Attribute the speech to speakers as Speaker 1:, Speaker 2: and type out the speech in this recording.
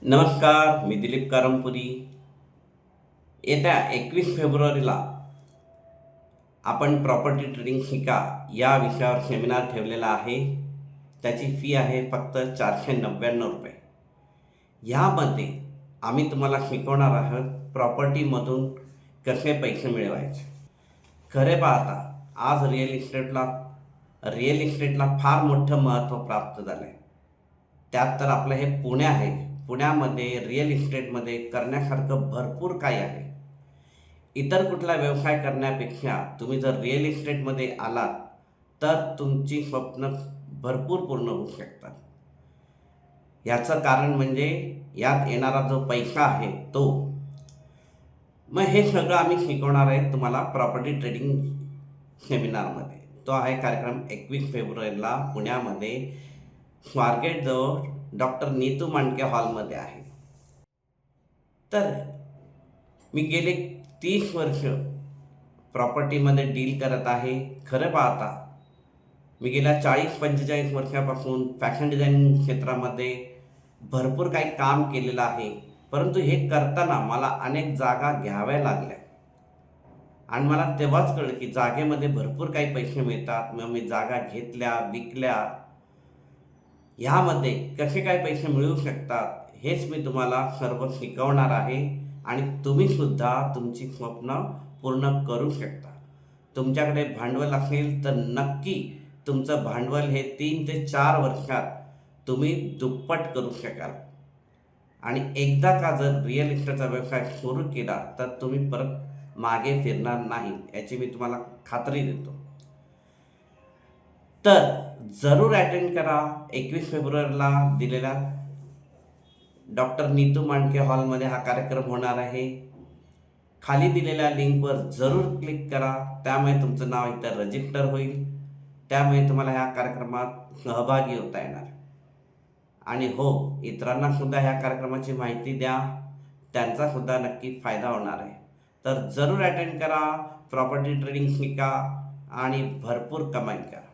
Speaker 1: नमस्कार, मी दिलीप कारंपुरी. येत्या 21 फेब्रुवारीला आपण प्रॉपर्टी ट्रेडिंग शिका या विषयावर सेमिनार ठेवलेला आहे. त्याची फी आहे फक्त 499 रुपये. ह्यामध्ये आम्ही तुम्हाला शिकवणार आहोत प्रॉपर्टीमधून कसे पैसे मिळवायचे. खरे पाहता आज रिअल इस्टेटला फार मोठं महत्त्व प्राप्त झालं आहे. त्यात तर आपलं हे पुणे आहे. पुण्यामध्ये रिअल इस्टेटमध्ये करण्यासारखं भरपूर काही आहे. इतर कुठला व्यवसाय करण्यापेक्षा तुम्ही जर रिअल इस्टेटमध्ये आलात तर तुमची स्वप्न भरपूर पूर्ण होऊ शकतात. याचं कारण म्हणजे यात येणारा जो पैसा आहे तो. मग हे सगळं आम्ही शिकवणार आहे तुम्हाला प्रॉपर्टी ट्रेडिंग सेमिनारमध्ये. तो आहे कार्यक्रम 21 फेब्रुवारीला पुण्यामध्ये स्वारगेटजवळ डॉक्टर नीतू मांडके हॉलमध्ये आहे. तर मी गेले 30 वर्ष प्रॉपर्टीमध्ये डील करत आहे. खरं पाहता मी गेल्या 40-45 वर्षापासून फॅशन डिझायनिंग क्षेत्रामध्ये भरपूर काही काम केलेलं आहे. परंतु हे करताना मला अनेक जागा घ्याव्या लागल्या आणि मला तेव्हाच कळलं की जागेमध्ये भरपूर काही पैसे मिळतात. मग मी जागा घेतल्या, विकल्या. ह्यामध्ये कसे काय पैसे मिळू शकतात हेच मी तुम्हाला सर्व शिकवणार आहे आणि तुम्ही सुद्धा तुमची स्वप्न पूर्ण करू शकता. तुमच्याकडे भांडवल असेल तर नक्की तुमचं भांडवल हे 3 ते 4 वर्षात तुम्ही दुप्पट करू शकाल. आणि एकदा का जर रिअल इस्टेटचा व्यवसाय सुरू केला तर तुम्ही परत मागे फिरणार नाही याची मी तुम्हाला खात्री देतो. तर जरूर अटेंड करा. 21 फेब्रुवारीला दिलेला डॉक्टर नीतू मांडके हॉलमध्ये हा कार्यक्रम होणार आहे. खाली दिलेल्या लिंकवर जरूर क्लिक करा. त्यामुळे तुमचं नाव इथं रजिस्टर होईल. त्यामुळे तुम्हाला ह्या कार्यक्रमात सहभागी होता येणार. आणि हो, इतरांना सुद्धा ह्या कार्यक्रमाची माहिती द्या. त्यांचा सुद्धा नक्की फायदा होणार आहे. तर जरूर अटेंड करा. प्रॉपर्टी ट्रेडिंग शिका आणि भरपूर कमाई करा.